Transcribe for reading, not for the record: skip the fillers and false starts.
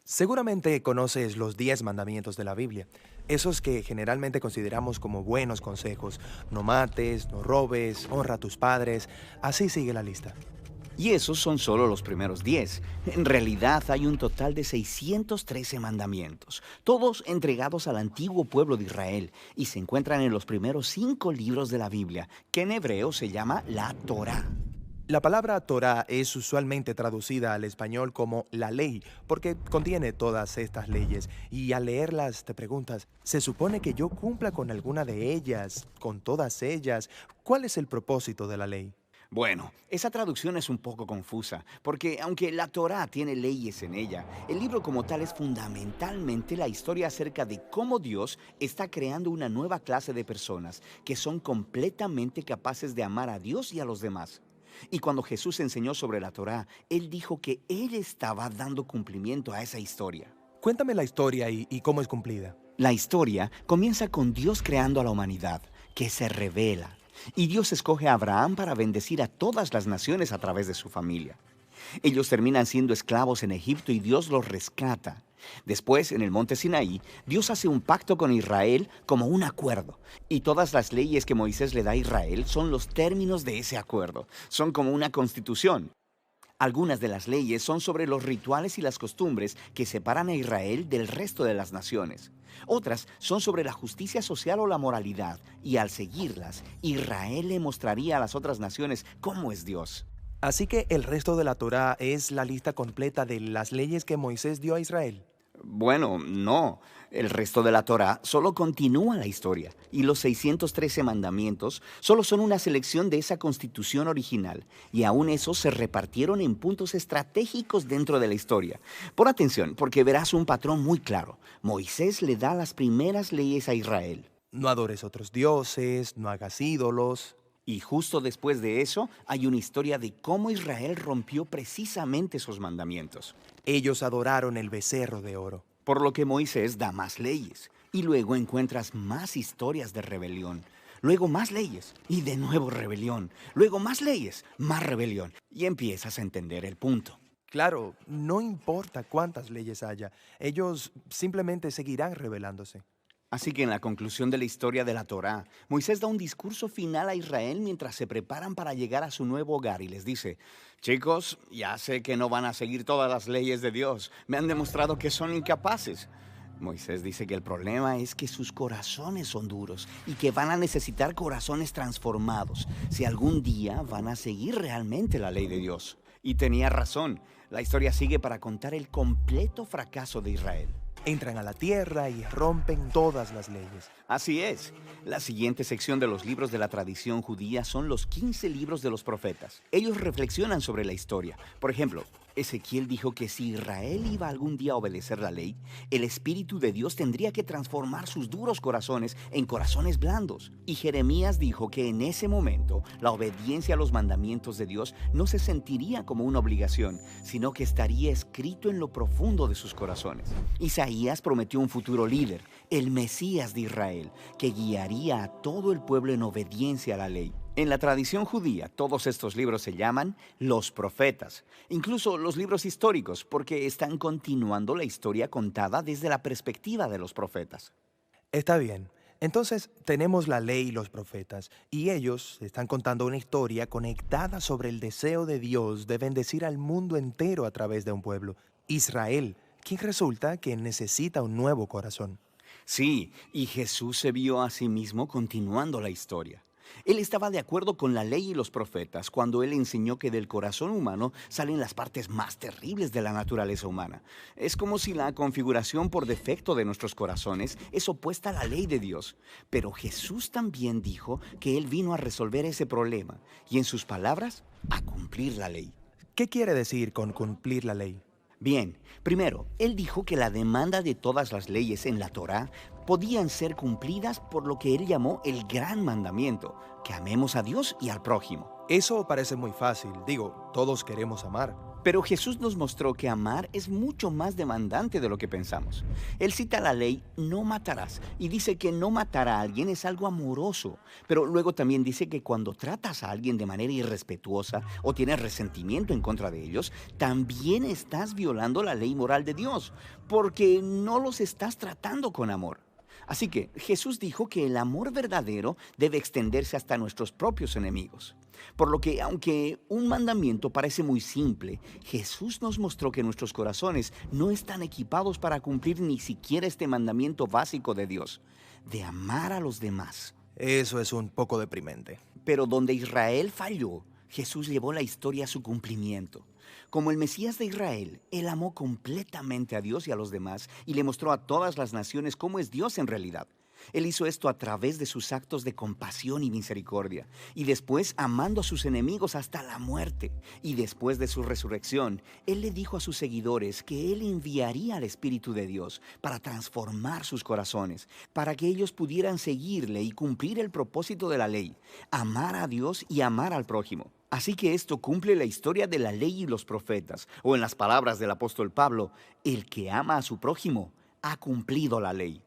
Seguramente conoces los 10 mandamientos de la Biblia, esos que generalmente consideramos como buenos consejos. No mates, no robes, honra a tus padres, así sigue la lista. Y esos son solo los primeros 10. En realidad hay un total de 613 mandamientos, todos entregados al antiguo pueblo de Israel, y se encuentran en los primeros 5 libros de la Biblia, que en hebreo se llama la Torá. La palabra Torah es usualmente traducida al español como la ley, porque contiene todas estas leyes, y al leerlas te preguntas, ¿se supone que yo cumpla con alguna de ellas, con todas ellas? ¿Cuál es el propósito de la ley? Bueno, esa traducción es un poco confusa, porque aunque la Torá tiene leyes en ella, el libro como tal es fundamentalmente la historia acerca de cómo Dios está creando una nueva clase de personas que son completamente capaces de amar a Dios y a los demás. Y cuando Jesús enseñó sobre la Torá, Él dijo que Él estaba dando cumplimiento a esa historia. Cuéntame la historia y cómo es cumplida. La historia comienza con Dios creando a la humanidad, que se revela. Y Dios escoge a Abraham para bendecir a todas las naciones a través de su familia. Ellos terminan siendo esclavos en Egipto y Dios los rescata. Después, en el monte Sinaí, Dios hace un pacto con Israel como un acuerdo. Y todas las leyes que Moisés le da a Israel son los términos de ese acuerdo. Son como una constitución. Algunas de las leyes son sobre los rituales y las costumbres que separan a Israel del resto de las naciones. Otras son sobre la justicia social o la moralidad, y al seguirlas, Israel le mostraría a las otras naciones cómo es Dios. Así que el resto de la Torá es la lista completa de las leyes que Moisés dio a Israel. Bueno, no. El resto de la Torá solo continúa la historia, y los 613 mandamientos solo son una selección de esa constitución original, y aún esos se repartieron en puntos estratégicos dentro de la historia. Pon atención, porque verás un patrón muy claro. Moisés le da las primeras leyes a Israel. No adores otros dioses, no hagas ídolos. Y justo después de eso, hay una historia de cómo Israel rompió precisamente esos mandamientos. Ellos adoraron el becerro de oro. Por lo que Moisés da más leyes. Y luego encuentras más historias de rebelión. Luego más leyes. Y de nuevo rebelión. Luego más leyes. Más rebelión. Y empiezas a entender el punto. Claro, no importa cuántas leyes haya, ellos simplemente seguirán rebelándose. Así que en la conclusión de la historia de la Torá, Moisés da un discurso final a Israel mientras se preparan para llegar a su nuevo hogar y les dice, chicos, ya sé que no van a seguir todas las leyes de Dios, me han demostrado que son incapaces. Moisés dice que el problema es que sus corazones son duros y que van a necesitar corazones transformados si algún día van a seguir realmente la ley de Dios. Y tenía razón, la historia sigue para contar el completo fracaso de Israel. Entran a la tierra y rompen todas las leyes. Así es. La siguiente sección de los libros de la tradición judía son los 15 libros de los profetas. Ellos reflexionan sobre la historia. Por ejemplo, Ezequiel dijo que si Israel iba algún día a obedecer la ley, el Espíritu de Dios tendría que transformar sus duros corazones en corazones blandos. Y Jeremías dijo que en ese momento la obediencia a los mandamientos de Dios no se sentiría como una obligación, sino que estaría escrito en lo profundo de sus corazones. Isaías prometió un futuro líder, el Mesías de Israel, que guiaría a todo el pueblo en obediencia a la ley. En la tradición judía, todos estos libros se llaman los profetas, incluso los libros históricos, porque están continuando la historia contada desde la perspectiva de los profetas. Está bien. Entonces tenemos la ley y los profetas, y ellos están contando una historia conectada sobre el deseo de Dios de bendecir al mundo entero a través de un pueblo, Israel, quien resulta que necesita un nuevo corazón. Sí, y Jesús se vio a sí mismo continuando la historia. Él estaba de acuerdo con la ley y los profetas cuando él enseñó que del corazón humano salen las partes más terribles de la naturaleza humana. Es como si la configuración por defecto de nuestros corazones es opuesta a la ley de Dios. Pero Jesús también dijo que él vino a resolver ese problema y en sus palabras, a cumplir la ley. ¿Qué quiere decir con cumplir la ley? Bien, primero, él dijo que la demanda de todas las leyes en la Torá podían ser cumplidas por lo que él llamó el gran mandamiento, que amemos a Dios y al prójimo. Eso parece muy fácil. Digo, todos queremos amar. Pero Jesús nos mostró que amar es mucho más demandante de lo que pensamos. Él cita la ley, no matarás, y dice que no matar a alguien es algo amoroso. Pero luego también dice que cuando tratas a alguien de manera irrespetuosa o tienes resentimiento en contra de ellos, también estás violando la ley moral de Dios, porque no los estás tratando con amor. Así que Jesús dijo que el amor verdadero debe extenderse hasta nuestros propios enemigos. Por lo que, aunque un mandamiento parece muy simple, Jesús nos mostró que nuestros corazones no están equipados para cumplir ni siquiera este mandamiento básico de Dios, de amar a los demás. Eso es un poco deprimente. Pero donde Israel falló, Jesús llevó la historia a su cumplimiento. Como el Mesías de Israel, Él amó completamente a Dios y a los demás y le mostró a todas las naciones cómo es Dios en realidad. Él hizo esto a través de sus actos de compasión y misericordia, y después amando a sus enemigos hasta la muerte. Y después de su resurrección, Él le dijo a sus seguidores que Él enviaría al Espíritu de Dios para transformar sus corazones, para que ellos pudieran seguirle y cumplir el propósito de la ley, amar a Dios y amar al prójimo. Así que esto cumple la historia de la ley y los profetas, o en las palabras del apóstol Pablo, el que ama a su prójimo ha cumplido la ley.